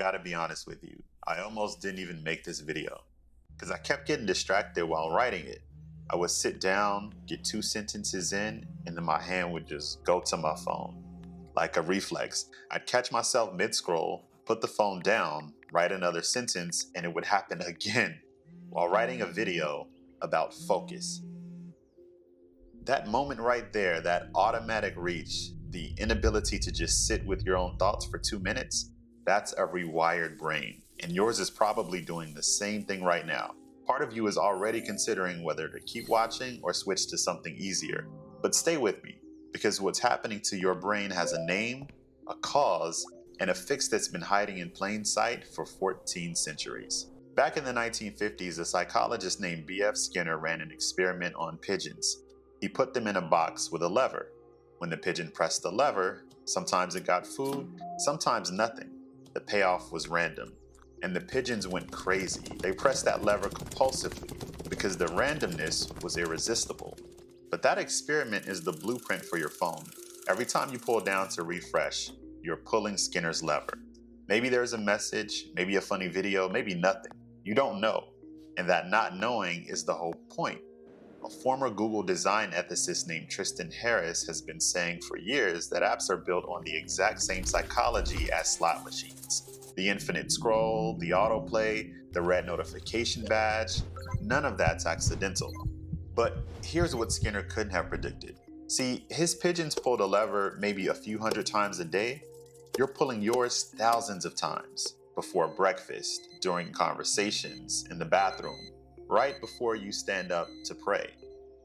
gotta be honest with you. I almost didn't even make this video because I kept getting distracted while writing it. I would sit down, get 2 sentences in, and then my hand would just go to my phone. Like a reflex, I'd catch myself mid-scroll, put the phone down, write another sentence, and it would happen again while writing a video about focus. That moment right there, that automatic reach, the inability to just sit with your own thoughts for 2 minutes, that's a rewired brain. And yours is probably doing the same thing right now. Part of you is already considering whether to keep watching or switch to something easier. But stay with me, because what's happening to your brain has a name, a cause, and a fix that's been hiding in plain sight for 14 centuries. Back in the 1950s, a psychologist named B.F. Skinner ran an experiment on pigeons. He put them in a box with a lever. When the pigeon pressed the lever, sometimes it got food, sometimes nothing. The payoff was random. And the pigeons went crazy. They pressed that lever compulsively because the randomness was irresistible. But that experiment is the blueprint for your phone. Every time you pull down to refresh, you're pulling Skinner's lever. Maybe there's a message, maybe a funny video, maybe nothing. You don't know. And that not knowing is the whole point. A former Google design ethicist named Tristan Harris has been saying for years that apps are built on the exact same psychology as slot machines. The infinite scroll, the autoplay, the red notification badge, none of that's accidental. But here's what Skinner couldn't have predicted. See, his pigeons pulled a lever maybe a few hundred times a day. You're pulling yours thousands of times. Before breakfast, during conversations, in the bathroom, right before you stand up to pray.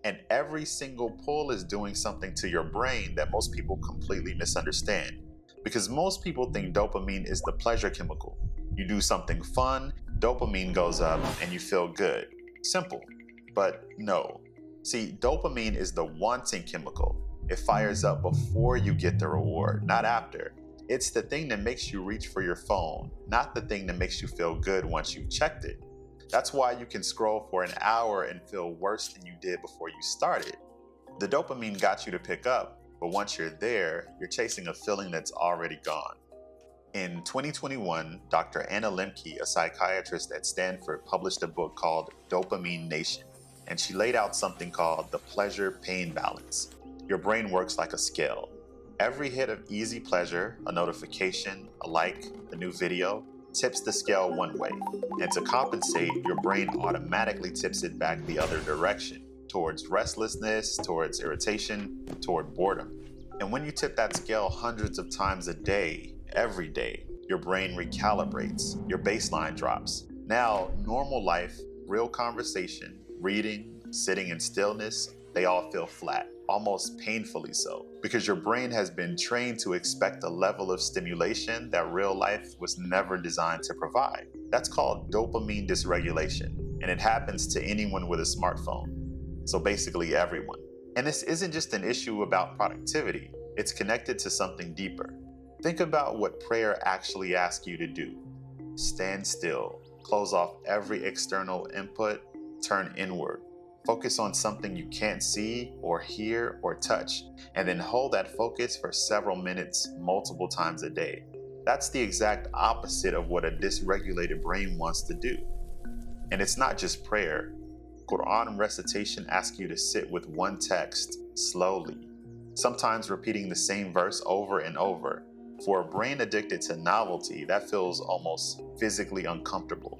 And every single pull is doing something to your brain that most people completely misunderstand. Because most people think dopamine is the pleasure chemical. You do something fun, dopamine goes up, and you feel good. Simple. But no. See, dopamine is the wanting chemical. It fires up before you get the reward, not after. It's the thing that makes you reach for your phone, not the thing that makes you feel good once you've checked it. That's why you can scroll for an hour and feel worse than you did before you started. The dopamine got you to pick up, but once you're there, you're chasing a feeling that's already gone. In 2021, Dr. Anna Lemke, a psychiatrist at Stanford, published a book called Dopamine Nation, and she laid out something called the pleasure-pain balance. Your brain works like a scale. Every hit of easy pleasure, a notification, a like, a new video, tips the scale one way. And to compensate, your brain automatically tips it back the other direction, towards restlessness, towards irritation, toward boredom. And when you tip that scale hundreds of times a day, every day, your brain recalibrates, your baseline drops. Now, normal life, real conversation, reading, sitting in stillness, they all feel flat, almost painfully so, because your brain has been trained to expect a level of stimulation that real life was never designed to provide. That's called dopamine dysregulation, and it happens to anyone with a smartphone. So basically everyone. And this isn't just an issue about productivity, it's connected to something deeper. Think about what prayer actually asks you to do. Stand still, close off every external input, turn inward. Focus on something you can't see or hear or touch, and then hold that focus for several minutes, multiple times a day. That's the exact opposite of what a dysregulated brain wants to do. And it's not just prayer. Quran recitation asks you to sit with one text slowly, sometimes repeating the same verse over and over. For a brain addicted to novelty, that feels almost physically uncomfortable.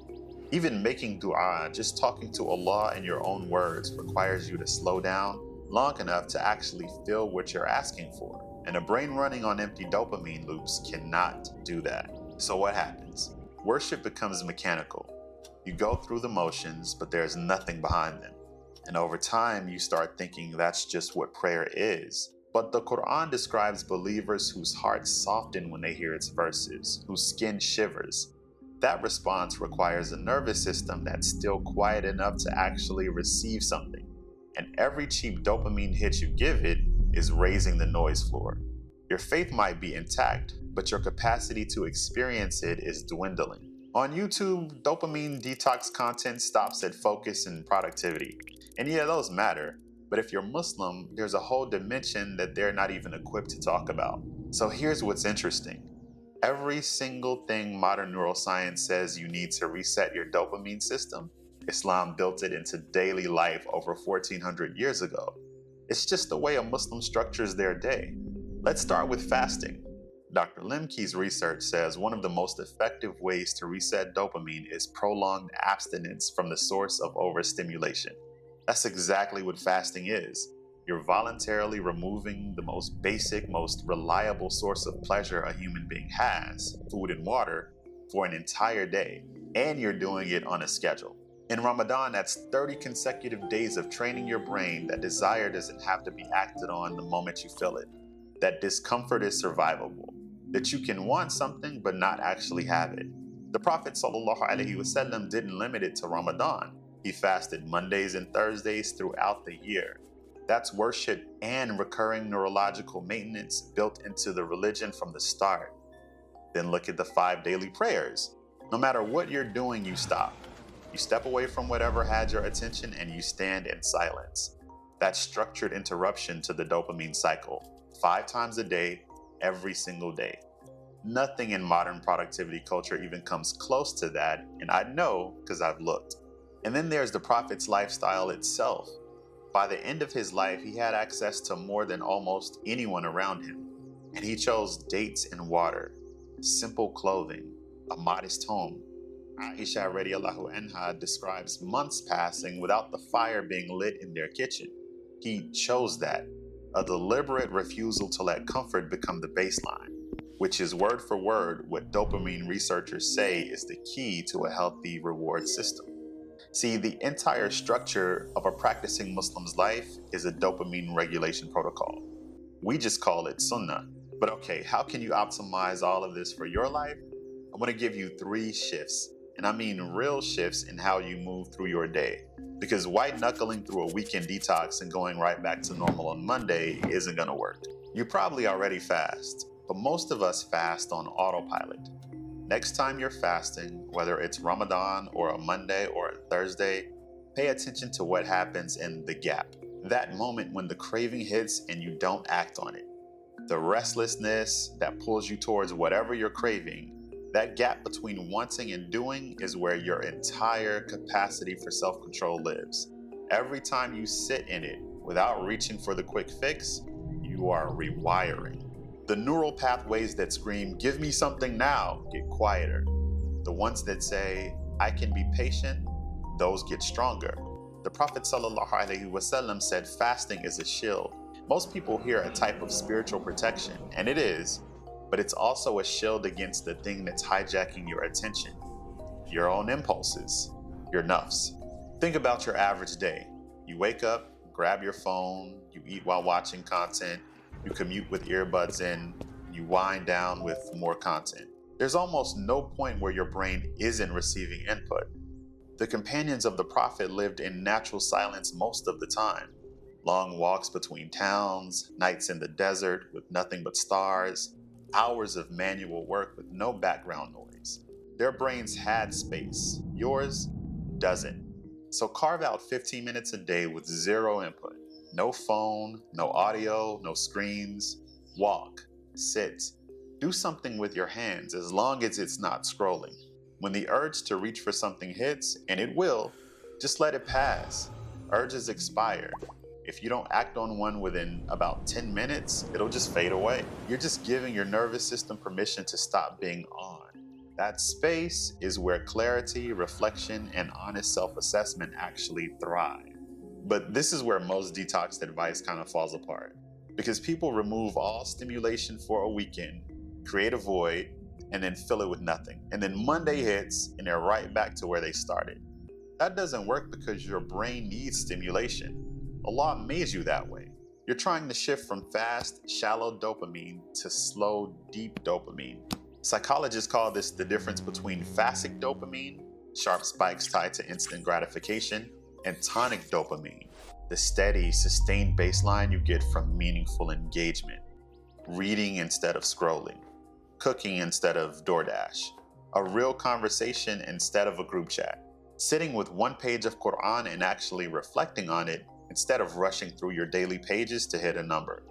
Even making dua, just talking to Allah in your own words, requires you to slow down long enough to actually feel what you're asking for. And a brain running on empty dopamine loops cannot do that. So what happens? Worship becomes mechanical. You go through the motions, but there's nothing behind them. And over time, you start thinking that's just what prayer is. But the Quran describes believers whose hearts soften when they hear its verses, whose skin shivers. That response requires a nervous system that's still quiet enough to actually receive something. And every cheap dopamine hit you give it is raising the noise floor. Your faith might be intact, but your capacity to experience it is dwindling. On YouTube, dopamine detox content stops at focus and productivity. And yeah, those matter. But if you're Muslim, there's a whole dimension that they're not even equipped to talk about. So here's what's interesting. Every single thing modern neuroscience says you need to reset your dopamine system, Islam built it into daily life over 1400 years ago. It's just the way a Muslim structures their day. Let's start with fasting. Dr. Lemke's research says one of the most effective ways to reset dopamine is prolonged abstinence from the source of overstimulation. That's exactly what fasting is. You're voluntarily removing the most basic, most reliable source of pleasure a human being has, food and water, for an entire day, and you're doing it on a schedule. In Ramadan, that's 30 consecutive days of training your brain that desire doesn't have to be acted on the moment you feel it, that discomfort is survivable, that you can want something but not actually have it. The Prophet ﷺ didn't limit it to Ramadan. He fasted Mondays and Thursdays throughout the year. That's worship and recurring neurological maintenance built into the religion from the start. Then look at the 5 daily prayers. No matter what you're doing, you stop. You step away from whatever had your attention and you stand in silence. That's structured interruption to the dopamine cycle. 5 times a day, every single day. Nothing in modern productivity culture even comes close to that, and I know because I've looked. And then there's the Prophet's lifestyle itself. By the end of his life, he had access to more than almost anyone around him. And he chose dates and water, simple clothing, a modest home. Aisha radiallahu anha describes months passing without the fire being lit in their kitchen. He chose that, a deliberate refusal to let comfort become the baseline, which is word for word what dopamine researchers say is the key to a healthy reward system. See, the entire structure of a practicing Muslim's life is a dopamine regulation protocol. We just call it Sunnah. But okay, how can you optimize all of this for your life? I want to give you 3 shifts, and I mean real shifts in how you move through your day. Because white knuckling through a weekend detox and going right back to normal on Monday isn't going to work. You probably already fast, but most of us fast on autopilot. Next time you're fasting, whether it's Ramadan or a Monday or a Thursday, pay attention to what happens in the gap. That moment when the craving hits and you don't act on it. The restlessness that pulls you towards whatever you're craving, that gap between wanting and doing is where your entire capacity for self-control lives. Every time you sit in it without reaching for the quick fix, you are rewiring. The neural pathways that scream, "Give me something now," get quieter. The ones that say, "I can be patient," those get stronger. The Prophet ﷺ said fasting is a shield. Most people hear a type of spiritual protection, and it is, but it's also a shield against the thing that's hijacking your attention. Your own impulses, your nafs. Think about your average day. You wake up, grab your phone, you eat while watching content, you commute with earbuds in, you wind down with more content. There's almost no point where your brain isn't receiving input. The companions of the Prophet lived in natural silence most of the time. Long walks between towns, nights in the desert with nothing but stars, hours of manual work with no background noise. Their brains had space. Yours doesn't. So carve out 15 minutes a day with zero input. No phone, no audio, no screens. Walk, sit, do something with your hands as long as it's not scrolling. When the urge to reach for something hits, and it will, just let it pass. Urges expire. If you don't act on one within about 10 minutes, it'll just fade away. You're just giving your nervous system permission to stop being on. That space is where clarity, reflection, and honest self-assessment actually thrive. But this is where most detox advice kind of falls apart. Because people remove all stimulation for a weekend, create a void, and then fill it with nothing. And then Monday hits, and they're right back to where they started. That doesn't work because your brain needs stimulation. Allah made you that way. You're trying to shift from fast, shallow dopamine to slow, deep dopamine. Psychologists call this the difference between fastic dopamine, sharp spikes tied to instant gratification, and tonic dopamine, the steady, sustained baseline you get from meaningful engagement. Reading instead of scrolling, cooking instead of DoorDash, a real conversation instead of a group chat, sitting with one page of Quran and actually reflecting on it instead of rushing through your daily pages to hit a number.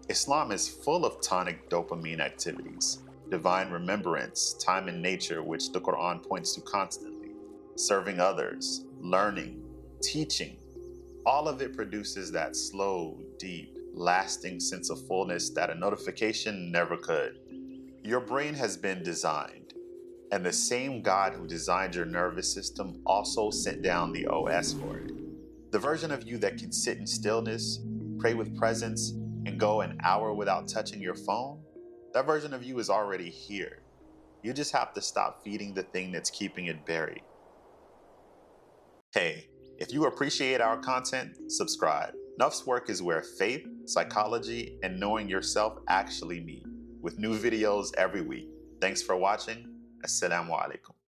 Islam is full of tonic dopamine activities. divine remembrance, time in nature, which the Quran points to constantly, serving others, learning, teaching. All of it produces that slow, deep, lasting sense of fullness that a notification never could. Your brain has been designed, and the same God who designed your nervous system also sent down the OS for it. The version of you that can sit in stillness, pray with presence, and go an hour without touching your phone, that version of you is already here. You just have to stop feeding the thing that's keeping it buried. Hey, if you appreciate our content, subscribe. NafsWork is where faith, psychology, and knowing yourself actually meet, with new videos every week. Thanks for watching. Assalamu alaikum.